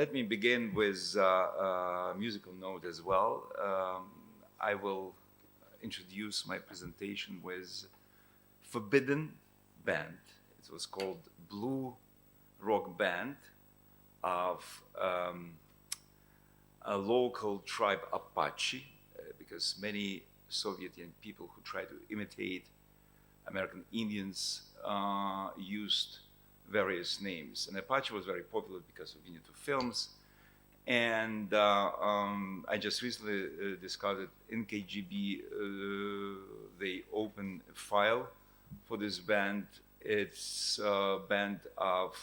Let me begin with a musical note as well. I will introduce my presentation with Forbidden Band. It was called Blue Rock Band of a local tribe Apache, because many Soviet young people who tried to imitate American Indians used various names. And Apache was very popular because of Winnetou films. And I just recently discovered in KGB, they opened a file for this band. It's a band of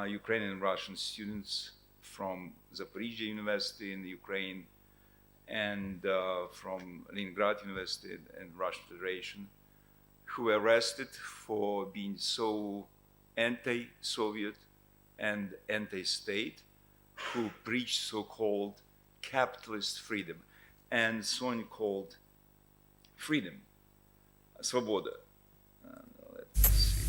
Ukrainian and Russian students from Zaporizhia University in Ukraine and from Leningrad University and Russian Federation, who were arrested for being so anti-Soviet and anti-state, who preached so-called capitalist freedom, and a song called Freedom, Svoboda. Let's see.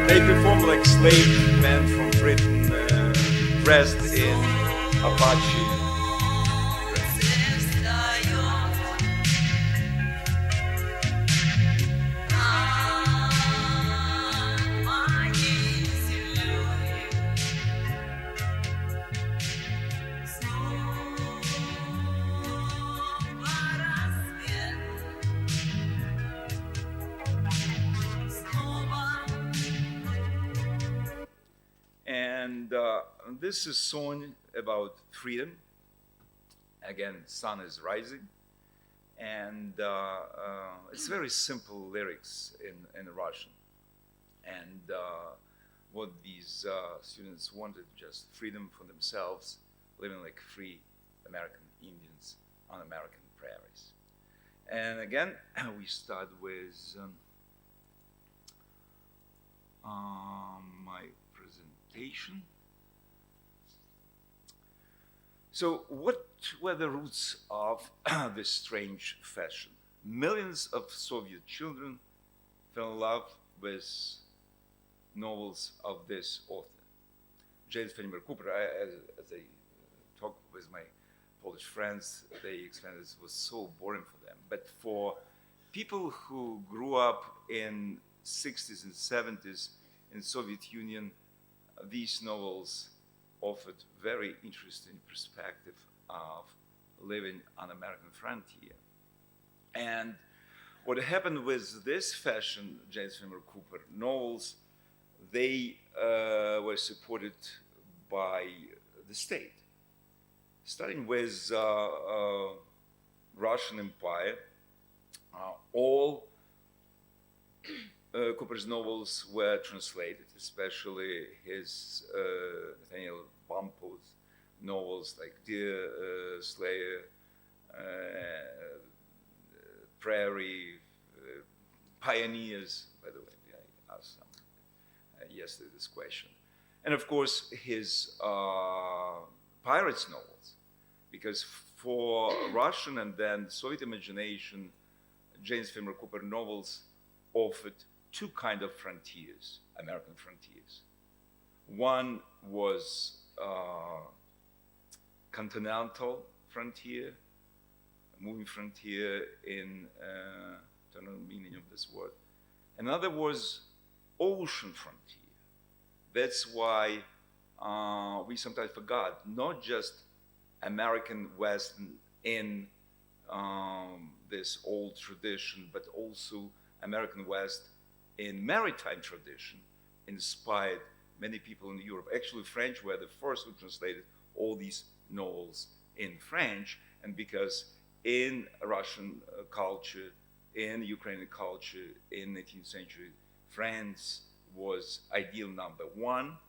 They perform like slave men from Britain, dressed in Apache. And this is a song about freedom. Again, sun is rising. And it's very simple lyrics in Russian. And what these students wanted, just freedom for themselves, living like free American Indians on American prairies. And again, we start with my presentation. So what were the roots of this strange fashion? Millions of Soviet children fell in love with novels of this author. James Fenimore Cooper, as I talked with my Polish friends, they explained it was so boring for them. But for people who grew up in 60s and 70s in Soviet Union, these novels offered very interesting perspective of living on American frontier. And what happened with this fashion, James Fenimore Cooper novels, they were supported by the state. Starting with Russian Empire, all Cooper's novels were translated, especially his Nathaniel Bumppo's novels like Deer Slayer, Prairie, Pioneers, by the way, I asked some yesterday this question. And of course, his pirates novels, because for Russian and then Soviet imagination, James Fenimore Cooper novels offered two kinds of frontiers, American frontiers. One was continental frontier, moving frontier in eternal meaning of this word. Another was ocean frontier. That's why we sometimes forgot, not just American Western in this old tradition, but also American West in maritime tradition inspired many people in Europe. Actually, French were the first who translated all these novels in French, and because in Russian culture, in Ukrainian culture, in 19th century, France was ideal number one,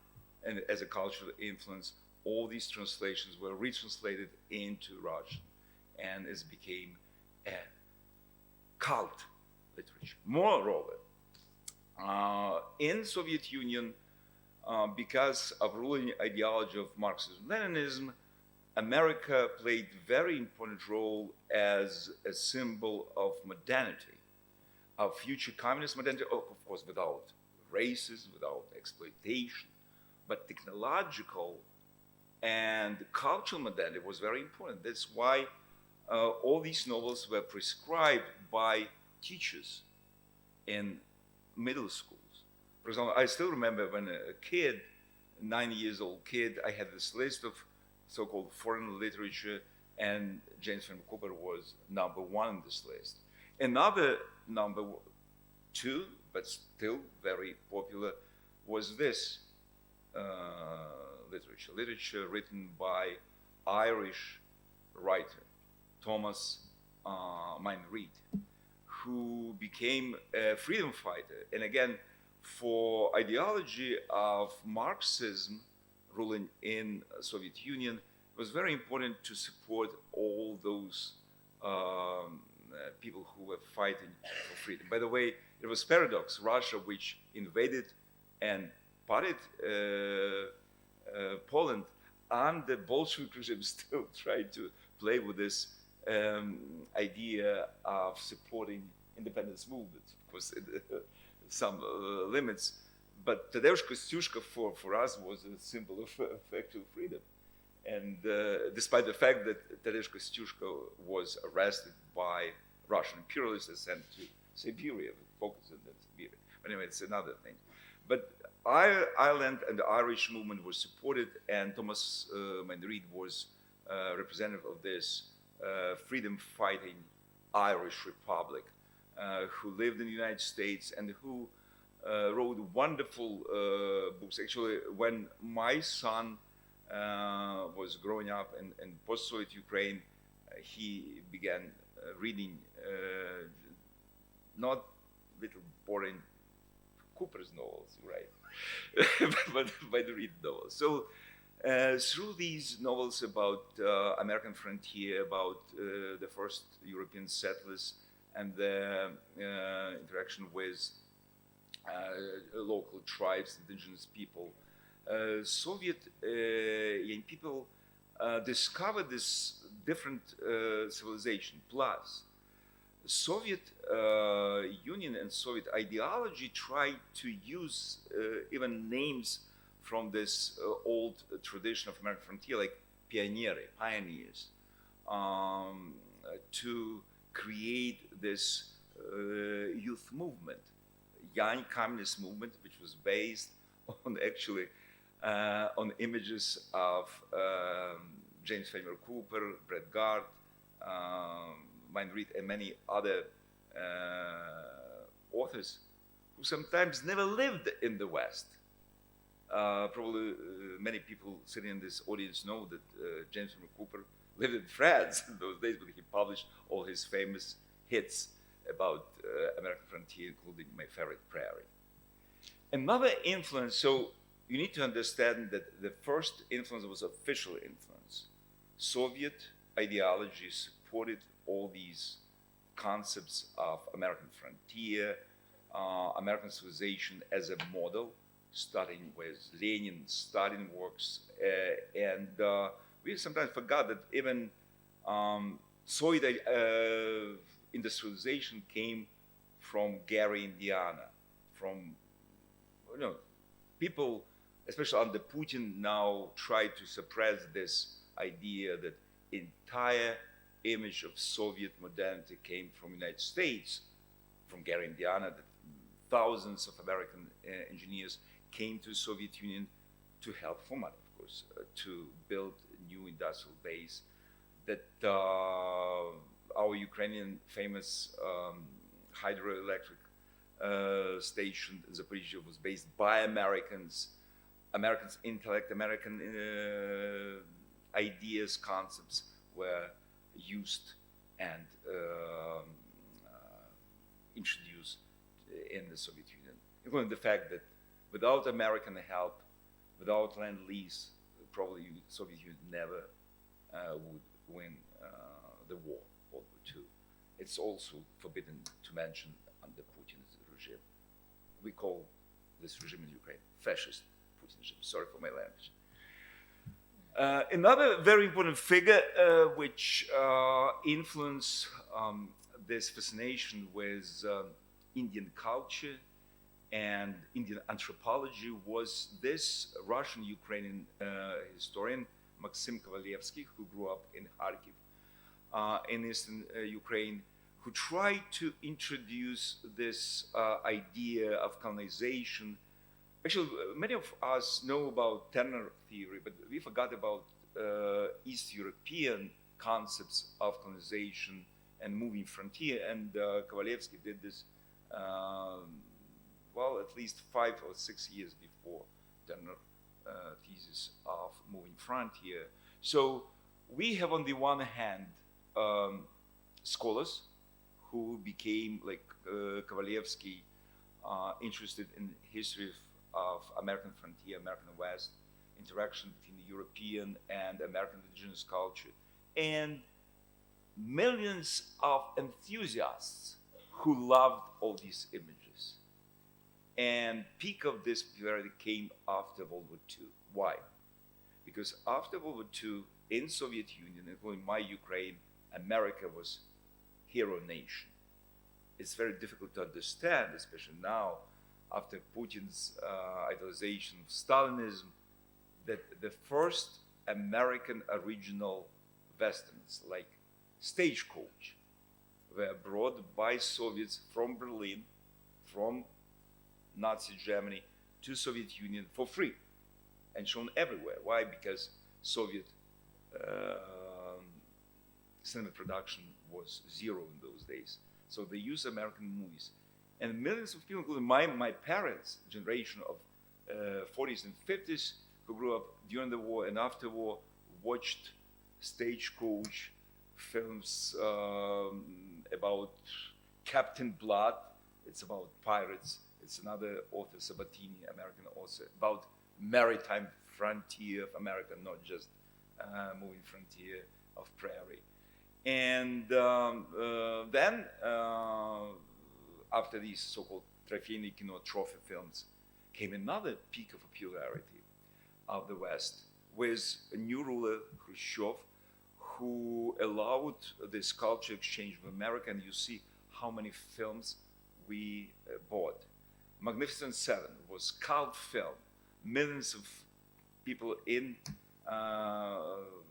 and as a cultural influence, all these translations were retranslated into Russian, and it became a cult literature. Moreover, in Soviet Union, because of ruling ideology of Marxism-Leninism, America played very important role as a symbol of modernity, of future communist modernity, of course without racism, without exploitation, but technological and cultural modernity was very important. That's why all these novels were prescribed by teachers in middle schools. For example, I still remember when a kid, 9 years old kid, I had this list of so-called foreign literature, and James Fenimore Cooper was number one on this list. Another number two, but still very popular, was this literature written by Irish writer Thomas Mayne Reid, who became a freedom fighter. And again, for ideology of Marxism ruling in Soviet Union, it was very important to support all those people who were fighting for freedom. By the way, it was paradox. Russia, which invaded and parted Poland under Bolshevik regime, still tried to play with this idea of supporting independence movements. Of course, some limits, but Tadeusz Kościuszko for us was a symbol of actual freedom. And despite the fact that Tadeusz Kościuszko was arrested by Russian imperialists and sent to Siberia, focused on Siberia. But anyway, it's another thing. But Ireland and the Irish movement was supported, and Thomas Mayne Reid was representative of this freedom-fighting Irish Republic, who lived in the United States and who wrote wonderful books. Actually, when my son was growing up in post-Soviet Ukraine, he began reading not little boring Cooper's novels, right, but by the Reid novels. So through these novels about American frontier, about the first European settlers and their interaction with local tribes, indigenous people, Soviet young people discovered this different civilization. Plus, Soviet Union and Soviet ideology tried to use even names from this old tradition of American frontier, like pioneers, to create this youth movement, young communist movement, which was based on actually on images of James Fenimore Cooper, Bret Gard, Mayne Reid, and many other authors who sometimes never lived in the West. Probably many people sitting in this audience know that James Fenimore Cooper lived in France in those days, but he published all his famous hits about American frontier, including My Favorite Prairie. Another influence, so you need to understand that the first influence was official influence. Soviet ideology supported all these concepts of American frontier, American civilization as a model, starting with Lenin, Stalin works, and we sometimes forgot that even Soviet industrialization came from Gary, Indiana, from people, especially under Putin, now try to suppress this idea that entire image of Soviet modernity came from the United States, from Gary, Indiana, that thousands of American engineers came to the Soviet Union to help for money, of course, to build a new industrial base, that our Ukrainian famous hydroelectric station, Zaporizhzhia, was based by Americans, Americans' intellect, American ideas, concepts were used and introduced in the Soviet Union, including the fact that without American help, without Lend-Lease, probably the Soviet Union never would win the war, World War II. It's also forbidden to mention under Putin's regime. We call this regime in Ukraine fascist Putin regime. Sorry for my language. Another very important figure which influenced this fascination with Indian culture and Indian anthropology was this Russian-Ukrainian historian, Maxim Kovalevsky, who grew up in Kharkiv, in eastern Ukraine, who tried to introduce this idea of colonization. Actually, many of us know about Turner theory, but we forgot about East European concepts of colonization and moving frontier. And Kovalevsky did this, well, at least 5 or 6 years before Turner thesis of moving frontier. So we have, on the one hand, scholars who became, like Kovalevsky, interested in history of American frontier, American West, interaction between the European and American indigenous culture, and millions of enthusiasts who loved all these images. And peak of this popularity came after World War II. Why? Because after World War II, in Soviet Union, including my Ukraine, America was hero nation. It's very difficult to understand, especially now, after Putin's idolization of Stalinism, that the first American original westerns, like Stagecoach, were brought by Soviets from Berlin, from Nazi Germany to Soviet Union for free and shown everywhere. Why? Because Soviet cinema production was zero in those days. So they used American movies. And millions of people, including my parents' generation of 40s and 50s, who grew up during the war and after war, watched Stagecoach films about Captain Blood. It's about pirates. It's another author, Sabatini, American author, about maritime frontier of America, not just moving frontier of prairie. And then, after these so-called Trofейные Kino trophy films, came another peak of popularity of the West with a new ruler, Khrushchev, who allowed this culture exchange with America, and you see how many films we bought. Magnificent Seven was cult film. Millions of people in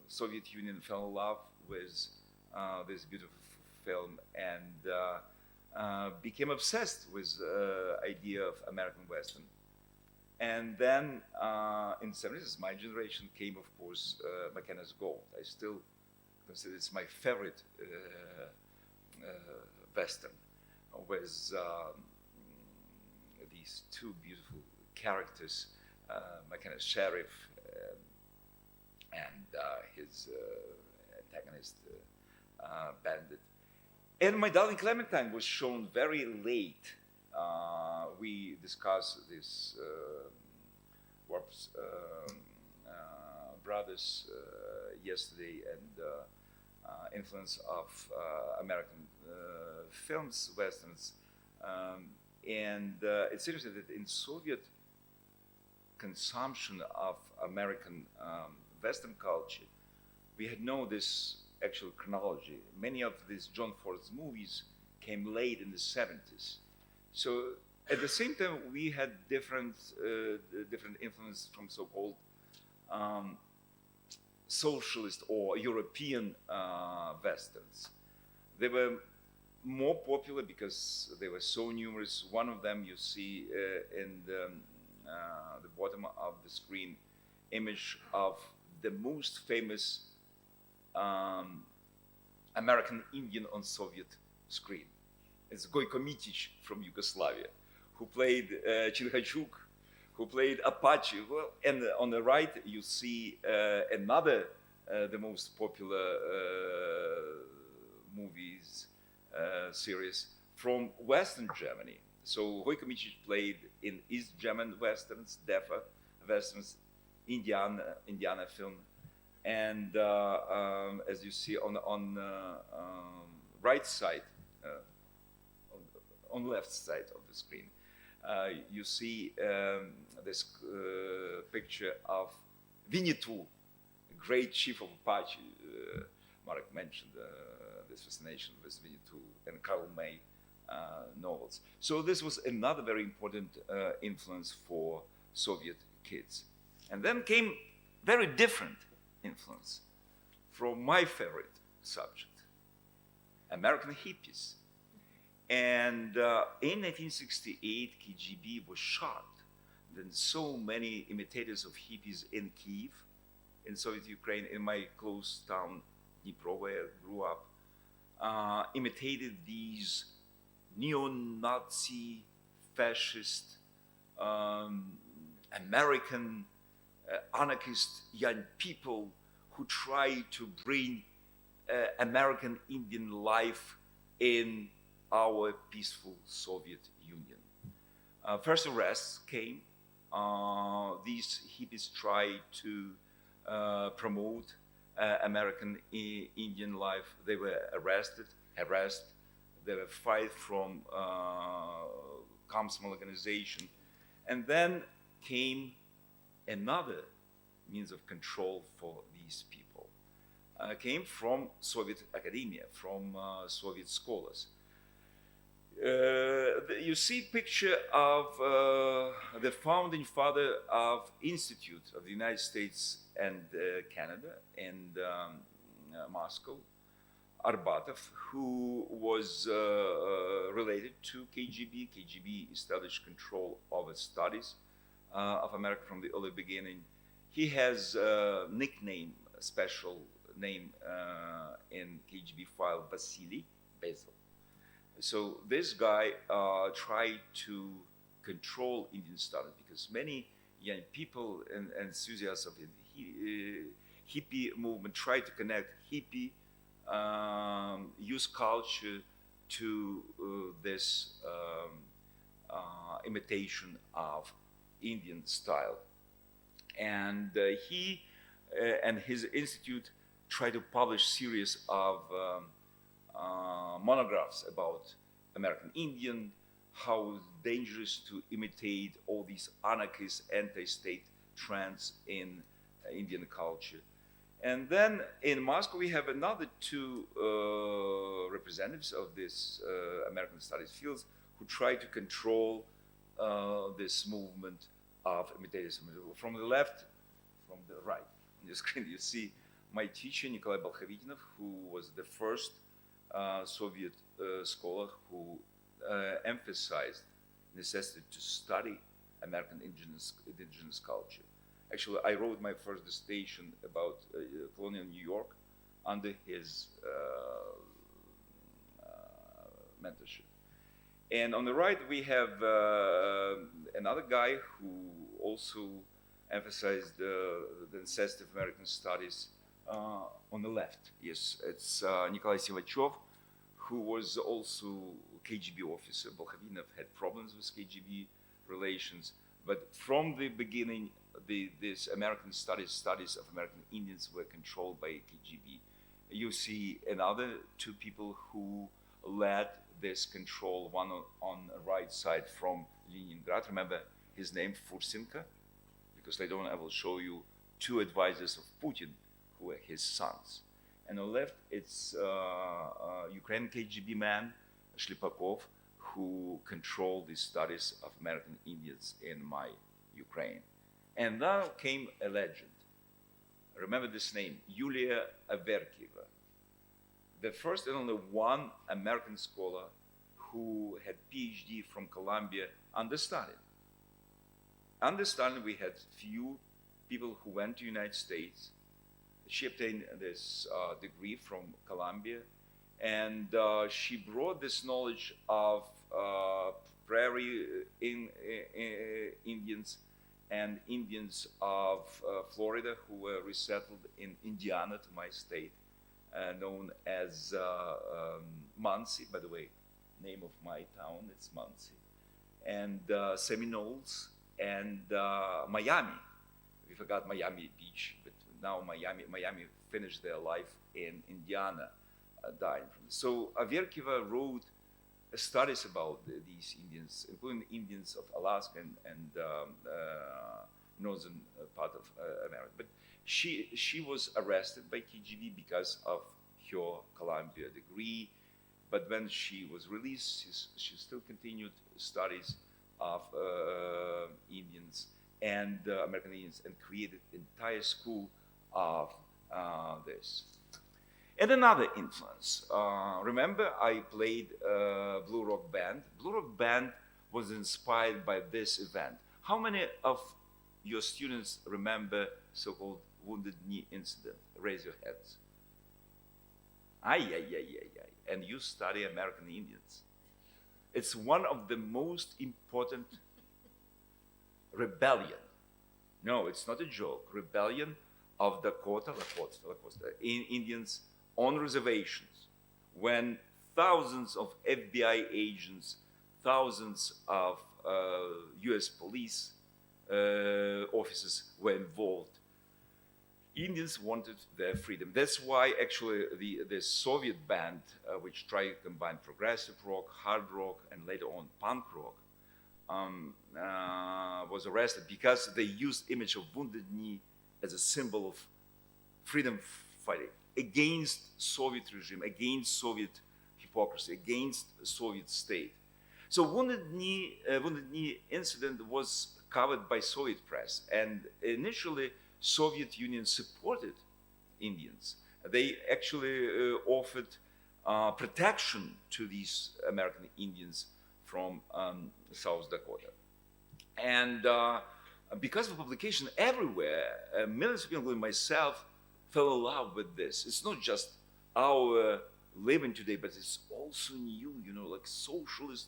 Soviet Union fell in love with this beautiful film and became obsessed with idea of American Western. And then in the 70s, my generation came, of course, McKenna's Gold. I still consider it's my favorite Western, with these two beautiful characters, McKenna's sheriff and his antagonist, bandit. And My Darling Clementine was shown very late. We discussed this Warp's brothers yesterday, and influence of American films, westerns. And it's interesting that in Soviet consumption of American Western culture, we had no this actual chronology. Many of these John Ford's movies came late in the 70s. So at the same time, we had different influence from so-called socialist or European Westerns. They were more popular because they were so numerous. One of them you see in the bottom of the screen, image of the most famous American Indian on Soviet screen. It's Gojko Mitic from Yugoslavia, who played Chilhachuk, who played Apache. Well, and on the right you see another, the most popular movies series from Western Germany. So Gojko Mitic played in East German Westerns, DEFA Westerns, Indiana film. And as you see on right side, on left side of the screen, you see this picture of Winnetou, great chief of Apache. Marek mentioned this fascination with Winnetou, and Karl May novels. So this was another very important influence for Soviet kids. And then came very different influence from my favorite subject, American hippies. And in 1968, KGB was shocked that so many imitators of hippies in Kiev, in Soviet Ukraine, in my close town, Dnipro, where I grew up, imitated these neo-Nazi, fascist, American anarchist young people who try to bring American Indian life in our peaceful Soviet Union. First arrests came. These hippies tried to promote American Indian life. They were arrested, harassed. They were fired from Komsomol organization. And then came another means of control for these people. Came from Soviet academia, from Soviet scholars. You see picture of the founding father of Institute of the United States and Canada in Moscow, Arbatov, who was related to KGB. KGB established control of its studies of America from the early beginning. He has a nickname, a special name in KGB file, Vasily, Basil. So this guy tried to control Indian studies because many young people and enthusiasts of the hippie movement tried to connect hippie youth culture to this imitation of Indian style. And he and his institute tried to publish series of monographs about American Indian, how dangerous to imitate all these anarchist, anti-state trends in Indian culture. And then in Moscow, we have another two representatives of this American studies fields who try to control this movement of imitators. From the left, from the right on the screen, you see my teacher, Nikolai Bolkhovitinov, who was the first Soviet scholar who emphasized necessity to study American indigenous culture. Actually, I wrote my first dissertation about colonial New York under his mentorship. And on the right, we have another guy who also emphasized the necessity of American studies on the left. Yes, it's Nikolai Silachov, who was also KGB officer. Bolkhovinov had problems with KGB relations, but from the beginning, this American studies of American Indians were controlled by KGB. You see another two people who led this control, one on the right side from Leningrad. Remember his name, Fursenko? Because later on I will show you two advisors of Putin who were his sons. And on the left, it's Ukrainian KGB man, Shlipakov, who controlled the studies of American Indians in my Ukraine. And now came a legend. Remember this name, Yulia Averkieva, the first and only one American scholar who had PhD from Columbia under Stalin. Under Stalin, we had few people who went to the United States. She obtained this degree from Columbia, and she brought this knowledge of prairie Indians and Indians of Florida who were resettled in Indiana, to my state, known as Muncie, by the way, name of my town, it's Muncie, and Seminoles, and Miami. We forgot Miami Beach, but now Miami finished their life in Indiana, dying from this. So Averkieva wrote studies about these Indians, including Indians of Alaska and northern part of America. But she was arrested by KGB because of her Columbia degree, But when she was released, she still continued studies of Indians and American Indians, and created entire school of this. And another influence. Remember, I played Blue Rock Band. Blue Rock Band was inspired by this event. How many of your students remember so-called Wounded Knee incident? Raise your hands. Ay. And you study American Indians. It's one of the most important rebellion. No, it's not a joke. Rebellion of Lakota Indians on reservations, when thousands of FBI agents, thousands of US police officers were involved. Indians wanted their freedom. That's why actually the Soviet band, which tried to combine progressive rock, hard rock, and later on punk rock, was arrested because they used image of Wounded Knee as a symbol of freedom fighting against Soviet regime, against Soviet hypocrisy, against Soviet state. So Wounded Knee incident was covered by Soviet press, and initially Soviet Union supported Indians. They actually offered protection to these American Indians from South Dakota. And because of publication everywhere, millions of people, including myself, fell in love with this. It's not just our living today, but it's also new, like socialist,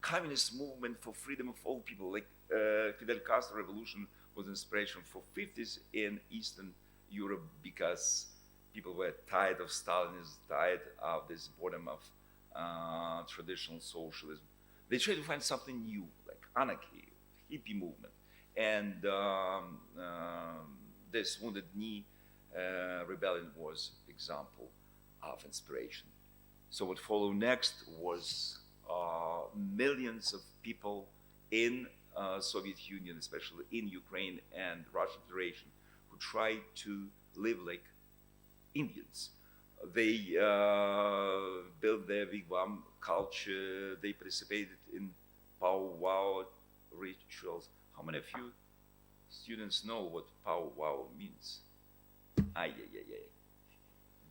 communist movement for freedom of all people. Like Fidel Castro revolution was inspiration for 50s in Eastern Europe, because people were tired of Stalinism, tired of this boredom of traditional socialism. They tried to find something new, like anarchy, hippie movement. And this Wounded Knee rebellion was example of inspiration. So what followed next was millions of people in Soviet Union, especially in Ukraine and Russian Federation, who tried to live like Indians. They built their wigwam culture. They participated in powwow rituals. How many of you students know what powwow means? Ay.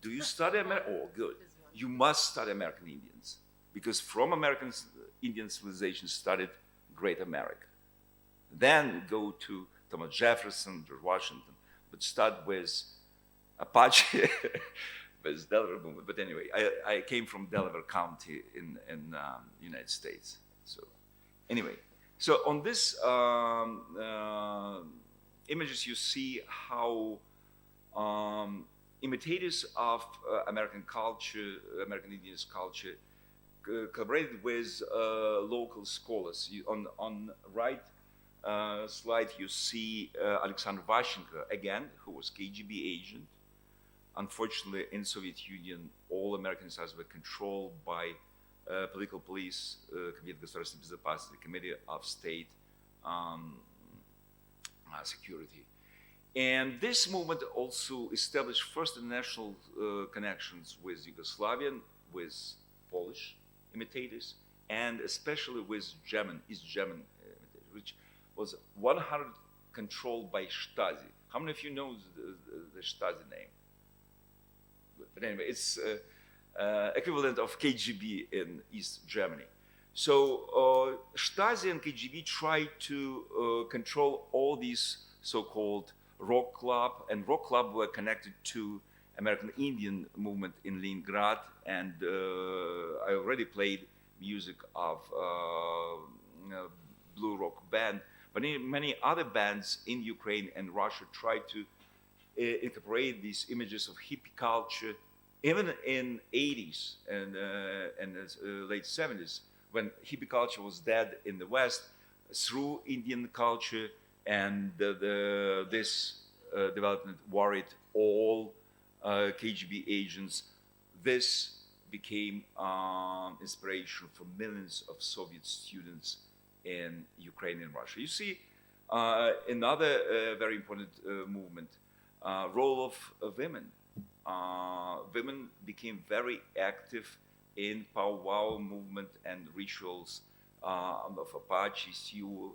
Do you study American? Oh, good. You must study American Indians, because from American Indian civilization started Great America. Then go to Thomas Jefferson, George Washington, but start with Apache, with Delaware movement. But anyway, I came from Delaware County in United States. So anyway, so on this images you see how imitators of American culture, American Indigenous culture, collaborated with local scholars. On right slide you see Alexander Vashchenko again, who was KGB agent. Unfortunately, in Soviet Union, all American sites were controlled by political police, Комитет государственной безопасности, Committee of State Security. And this movement also established first international connections with Yugoslavian, with Polish imitators, and especially with German, East German imitators, which was 100% controlled by Stasi. How many of you know the Stasi name? But anyway, it's equivalent of KGB in East Germany. So Stasi and KGB tried to control all these so-called rock club, and rock club were connected to American Indian movement in Leningrad, and I already played music of Blue Rock Band, but many other bands in Ukraine and Russia tried to incorporate these images of hippie culture, even in 80s and late 70s, when hippie culture was dead in the West, through Indian culture, and this development worried all KGB agents. This became inspiration for millions of Soviet students in Ukraine and Russia. You see, another very important movement, role of women. Women became very active in powwow movement and rituals of Apache, Sioux,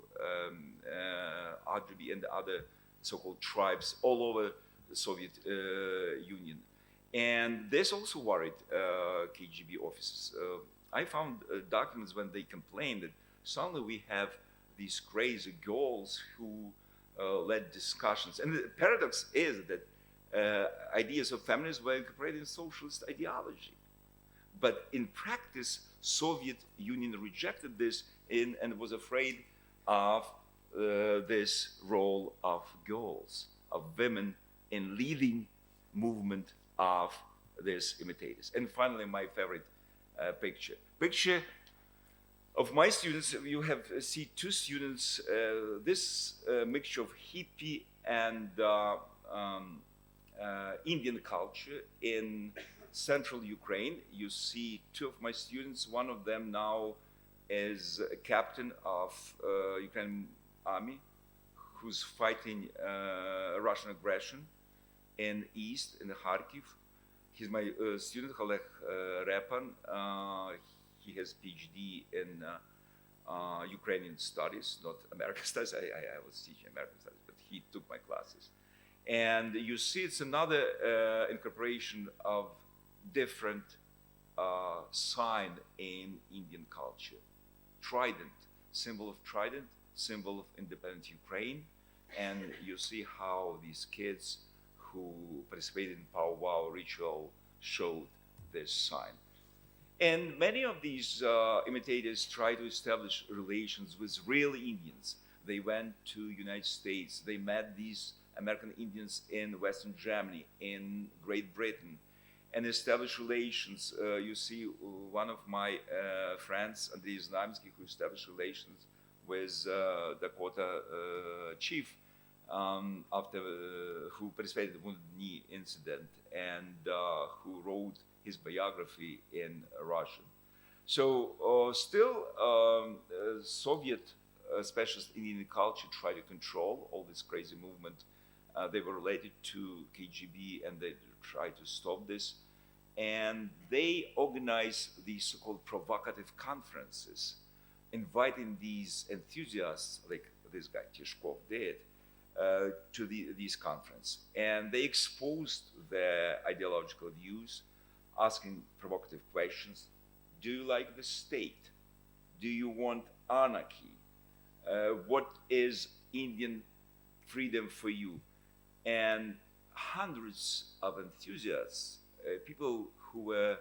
Ojibwe, and other so-called tribes all over the Soviet Union. And this also worried KGB officers. I found documents when they complained that suddenly we have these crazy girls who led discussions. And the paradox is that ideas of feminism were incorporated in socialist ideology. But in practice, Soviet Union rejected this and was afraid of this role of girls, of women in leading movement of these imitators. And finally, my favorite picture of my students. You have see two students. This mixture of hippie and Indian culture in central Ukraine. You see two of my students. One of them now is a captain of Ukrainian army who's fighting Russian aggression in east, in Kharkiv. He's my student, Oleg Repan. He has PhD in Ukrainian studies, not American studies. I was teaching American studies, but he took my classes. And you see it's another incorporation of different sign in Indian culture. Trident, symbol of trident, symbol of independent Ukraine. And you see how these kids who participated in powwow ritual showed this sign. And many of these imitators try to establish relations with real Indians. They went to United States. They met these American Indians in Western Germany, in Great Britain, and established relations. You see one of my friends, Andrei Znamsky, who established relations with Dakota chief after who participated in the Wounded Knee incident and who wrote his biography in Russian. So still Soviet specialists in Indian culture try to control all this crazy movement. They were related to KGB and they tried to stop this. And they organize these so-called provocative conferences, inviting these enthusiasts, like this guy Tishkov did, to these conferences. And they exposed their ideological views, asking provocative questions. Do you like the state? Do you want anarchy? What is Indian freedom for you? And hundreds of enthusiasts, people who were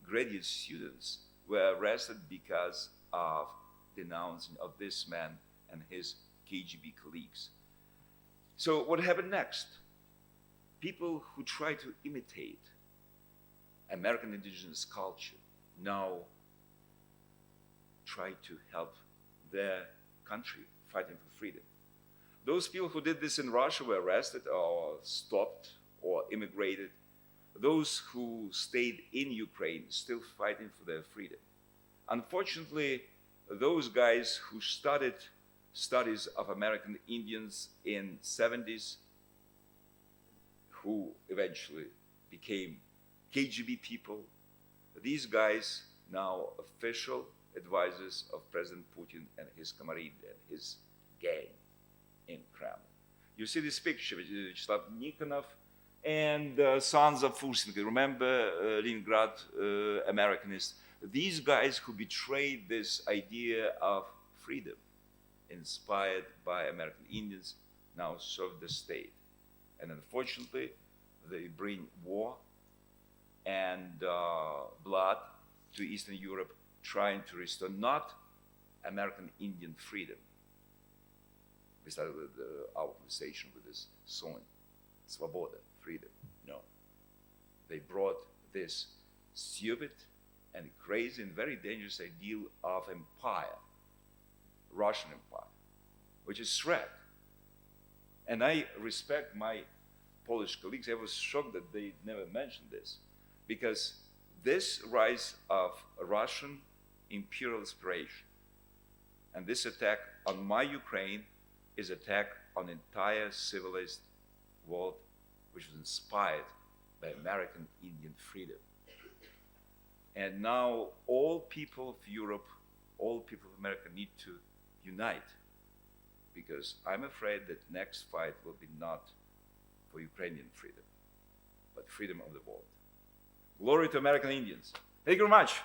graduate students, were arrested because of denouncing of this man and his KGB colleagues. So what happened next? People who try to imitate American indigenous culture now try to help their country fighting for freedom. Those people who did this in Russia were arrested or stopped or immigrated. Those who stayed in Ukraine still fighting for their freedom. Unfortunately, those guys who started studies of American Indians in 70s, who eventually became KGB people, these guys now official advisors of President Putin and his Comrade and his gang in Kremlin. You see this picture, Vyacheslav Nikonov and sons of Fursenko. Remember Leningrad Americanists? These guys who betrayed this idea of freedom, inspired by American Indians, now serve the state. And unfortunately, they bring war and blood to Eastern Europe, trying to restore not American Indian freedom. We started with our conversation with this song, Svoboda, freedom. No. They brought this stupid and crazy and very dangerous ideal of empire, Russian Empire, which is threat. And I respect my Polish colleagues. I was shocked that they never mentioned this, because this rise of Russian imperial aspiration and this attack on my Ukraine is attack on entire civilized world, which was inspired by American Indian freedom. And now all people of Europe, all people of America need to unite, because I'm afraid that next fight will be not for Ukrainian freedom, but freedom of the world. Glory to American Indians. Thank you very much.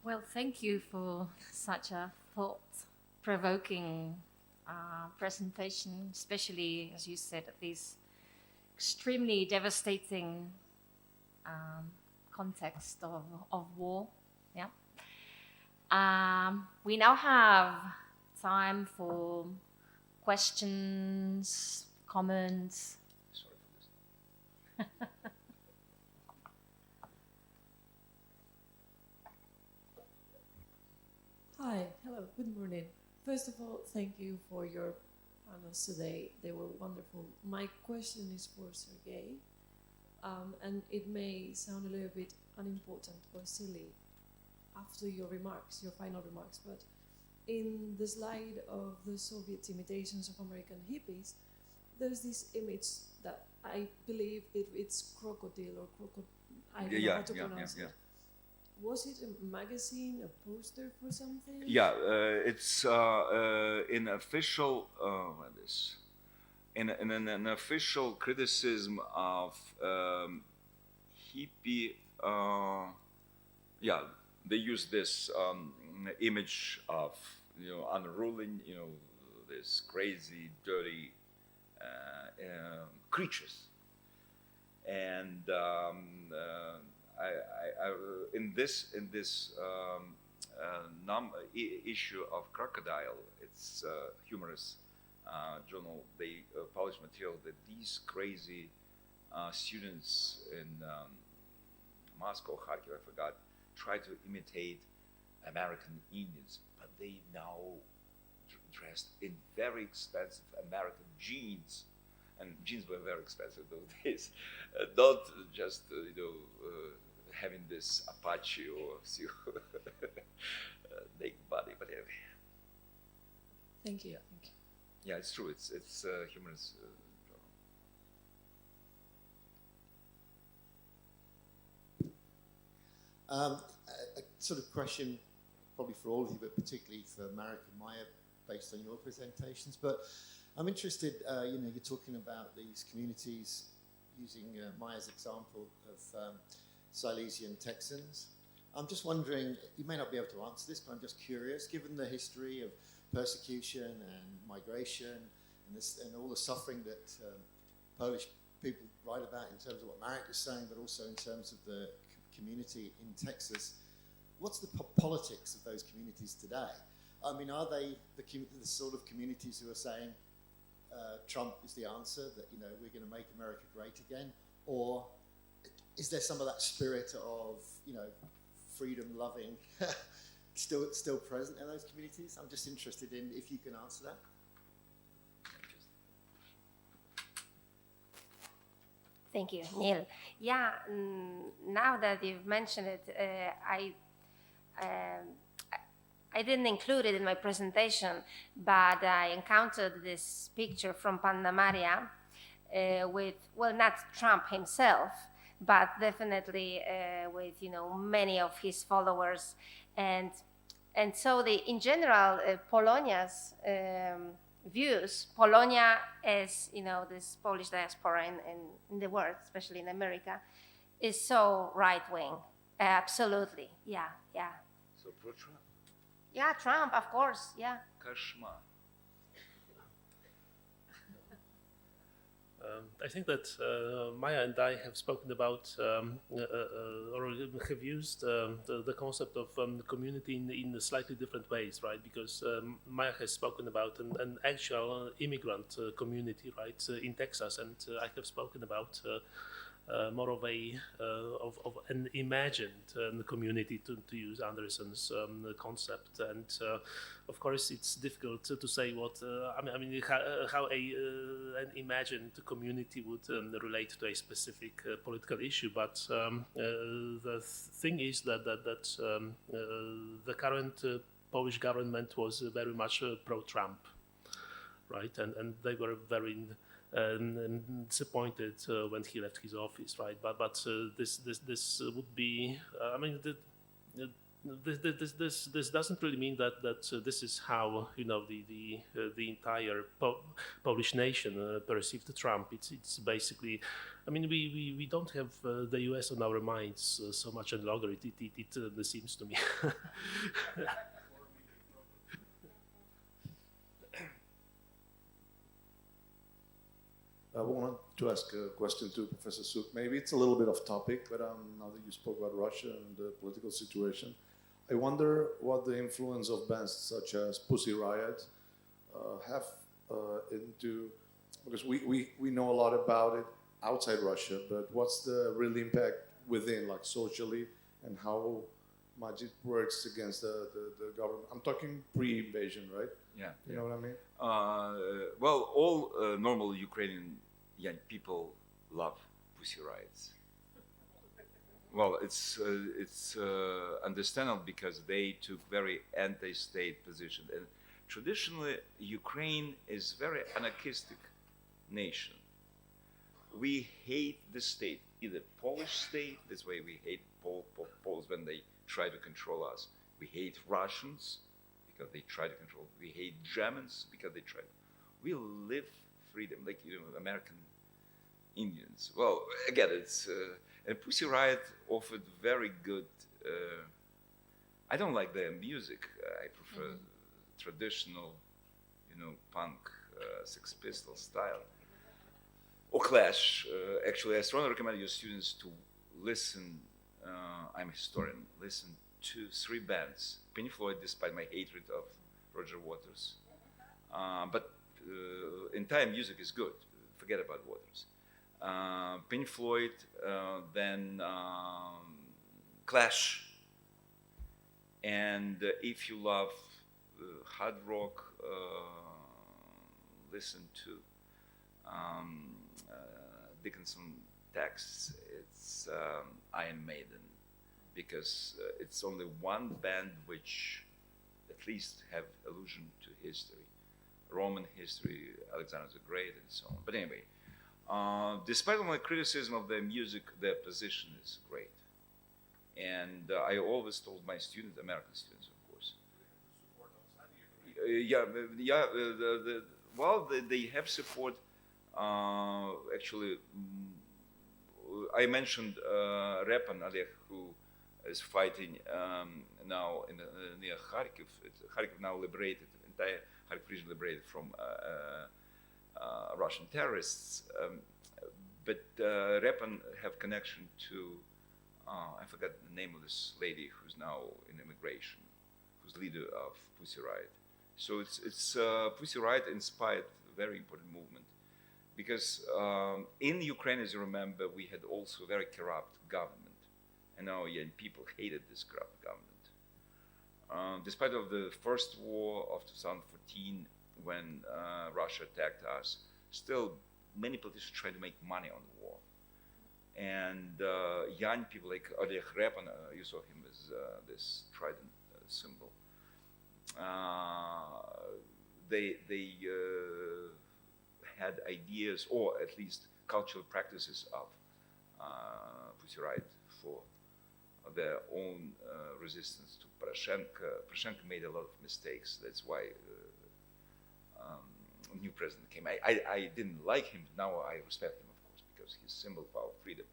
Well, thank you for such a thought-provoking presentation, especially, as you said, at this extremely devastating context of war. Yeah. We now have time for questions, comments. Sorry for this. Hi, hello, good morning. First of all, thank you for your panels today. They were wonderful. My question is for Sergei, and it may sound a little bit unimportant or silly after your remarks, your final remarks, but in the slide of the Soviet imitations of American hippies, there's this image that I believe it's crocodile or crocodile, I don't know how to pronounce it. Was it a magazine, a poster for something? Yeah, it's in official in an official criticism of hippie. Yeah, they use this image of unruly, this crazy, dirty creatures, and in this issue of Crocodile, it's humorous journal. They publish material that these crazy students in Moscow, Kharkiv, I forgot, try to imitate American Indians, but they now dressed in very expensive American jeans. And jeans were very expensive those days. Not just having this Apache or naked body, but anyway. Thank you. Yeah, it's true. It's humorous. A sort of question, probably for all of you, but particularly for Marek and Maya, based on your presentations. But I'm interested, you're talking about these communities using Maya's example of Silesian Texans. I'm just wondering, you may not be able to answer this, but I'm just curious, given the history of persecution and migration and all the suffering that Polish people write about in terms of what Marek was saying, but also in terms of the community in Texas, what's the politics of those communities today? I mean, are they the sort of communities who are saying, Trump is the answer, that we're going to make America great again, or is there some of that spirit of freedom loving still present in those communities? I'm just interested in if you can answer that. Thank you, Neil. Yeah, now that you've mentioned it, I didn't include it in my presentation, but I encountered this picture from Panna Maria with, well, not Trump himself, but definitely with many of his followers, and so in general, Polonia's views. Polonia, as this Polish diaspora in the world, especially in America, is so right wing. Absolutely, yeah. So pro-Trump. Yeah, Trump, of course, yeah. Kashmar. I think that Maya and I have spoken about or have used the concept of community in slightly different ways, right? Because Maya has spoken about an actual immigrant community, right, in Texas, and I have spoken about more of an imagined community, to use Anderson's concept. And of course, it's difficult to say what how an imagined community would relate to a specific political issue. But the thing is that the current Polish government was very much pro-Trump. right? And they were very disappointed when he left his office, right? But this would be, I mean, this doesn't really mean that this is how the entire Polish nation perceived Trump. It's basically, I mean, we don't have the U.S. on our minds so much any longer. It seems to me. I wanted to ask a question to Professor Zhuk. Maybe it's a little bit off topic, but now that you spoke about Russia and the political situation, I wonder what the influence of bands such as Pussy Riot have into, because we know a lot about it outside Russia, but what's the real impact within, like socially, and how much it works against the government? I'm talking pre-invasion, right? Yeah. You know what I mean? Well, all normal Ukrainian young people love Pussy Riots. Well, it's understandable because they took very anti-state position. And traditionally, Ukraine is very anarchistic nation. We hate the state, either Polish state, this way we hate Poles when they try to control us. We hate Russians because they try to control. We hate Germans because they try. We live freedom, like American Indians. Well, again, it's and Pussy Riot offered very good. I don't like their music. I prefer traditional, punk, Sex Pistols style. Or Clash. Actually, I strongly recommend your students to listen. I'm a historian. Listen to 3 bands. Pink Floyd, despite my hatred of Roger Waters. But entire music is good. Forget about Waters. Pink Floyd, then Clash. And if you love hard rock, listen to Dickinson texts. It's Iron Maiden, because it's only one band which at least have allusion to history, Roman history, Alexander the Great, and so on. But anyway, despite all my criticism of their music, their position is great. And I always told my students, American students, of course. They have support. Actually, I mentioned Repan Oleg, who is fighting now near Kharkiv. Kharkiv now liberated, entire Kharkiv region liberated from Russian terrorists. But Repan have connection to, I forgot the name of this lady who's now in immigration, who's leader of Pussy Riot. So it's Pussy Riot inspired a very important movement. Because in Ukraine, as you remember, we had also very corrupt government. And our young people hated this corrupt government. Despite of the first war of 2014, when Russia attacked us, still many politicians tried to make money on the war. And young people like Oleg Repan, you saw him as this trident symbol. They had ideas, or at least cultural practices of Pussy Riot for their own resistance to Poroshenko. Poroshenko made a lot of mistakes. That's why a new president came. I didn't like him. Now I respect him, of course, because he's symbol of our freedom.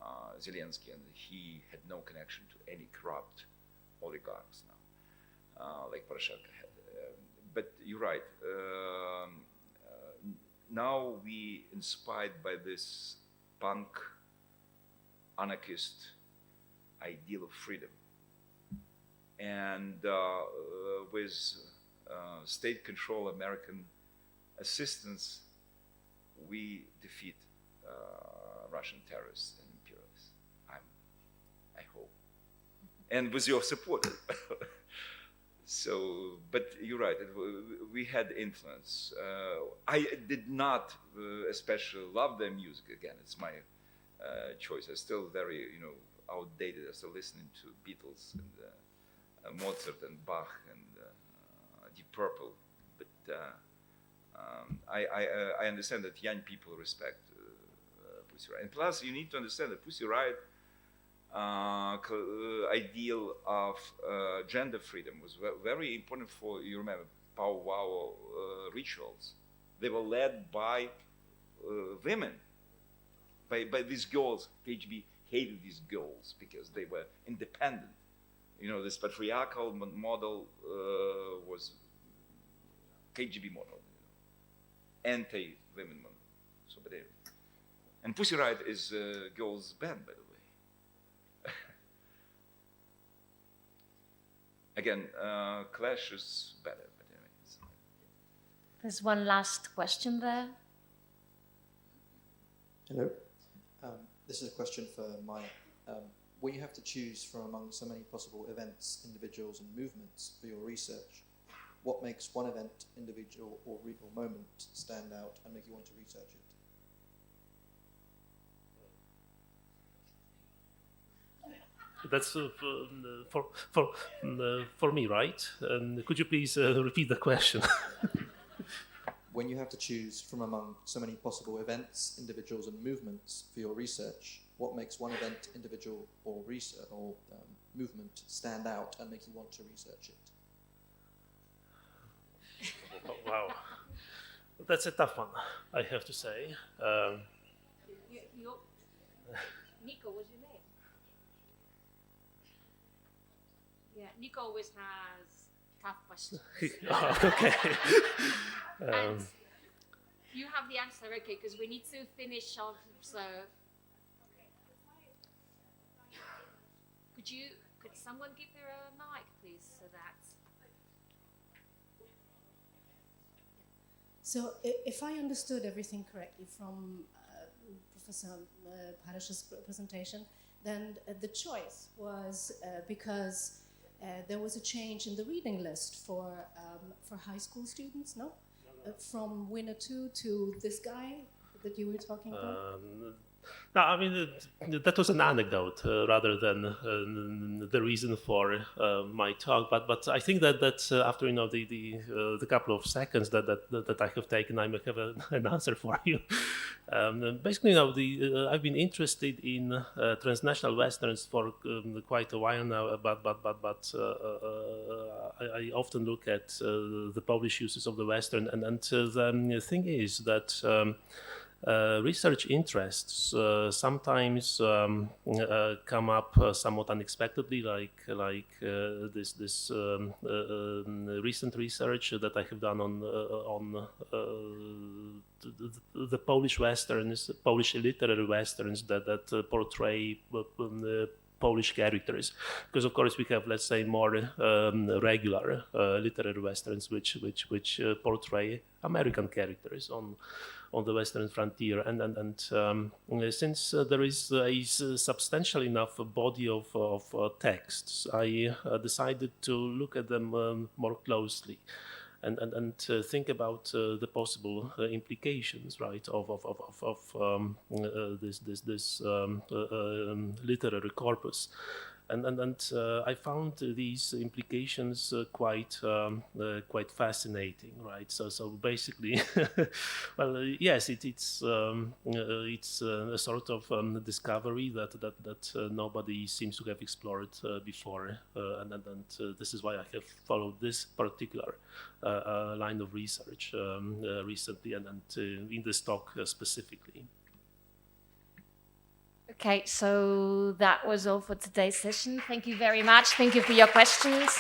And Zelensky, and he had no connection to any corrupt oligarchs now, like Poroshenko had. But you're right. Now we inspired by this punk anarchist ideal of freedom, and with state control, American assistance, we defeat Russian terrorists and imperialists. I hope, and with your support. So, but you're right, we had influence. I did not especially love their music. Again, it's my choice. I'm still very, outdated. I'm still listening to Beatles and Mozart and Bach and Deep Purple. But I understand that young people respect Pussy Riot. And plus, you need to understand that Pussy Riot ideal of gender freedom was very important for, you remember, powwow rituals. They were led by women, by these girls. KGB hated these girls because they were independent. You know, this patriarchal model was KGB model, anti-women model. So, but anyway. And Pussy Riot is girls' band, by the way. Again, Clash is better, but anyway. There's one last question there. Hello. This is a question for Maya. When you have to choose from among so many possible events, individuals, and movements for your research, what makes one event, individual, or moment stand out and make you want to research it? That's for me, right? Could you please repeat the question? When you have to choose from among so many possible events, individuals, and movements for your research, what makes one event, individual, or movement stand out and make you want to research it? Wow, that's a tough one, I have to say. Nico, what's your name? Yeah, Nico always has tough questions. Okay. And you have the answer, okay, because we need to finish off, so. Could someone give her a mic, please, so that. So if I understood everything correctly from Professor Parash's presentation, then the choice was because there was a change in the reading list for high school students, no? From Winner 2 to this guy that you were talking about? No, I mean, that was an anecdote rather than the reason for my talk. But I think that after the couple of seconds that I have taken, I may have an answer for you. Basically, I've been interested in transnational westerns for quite a while now. But I often look at the Polish uses of the western, and the thing is that. Research interests sometimes come up somewhat unexpectedly, like this recent research that I have done on the Polish westerns, Polish literary westerns that portray Polish characters, because of course we have, let's say, more regular literary westerns which portray American characters on the western frontier, and since there is a substantial enough body of texts, I decided to look at them more closely and think about the possible implications, right, of this literary corpus. And I found these implications quite fascinating, right? So basically, well, yes, it's a sort of discovery that nobody seems to have explored before, and this is why I have followed this particular line of research recently, and in this talk specifically. Okay, so that was all for today's session. Thank you very much. Thank you for your questions.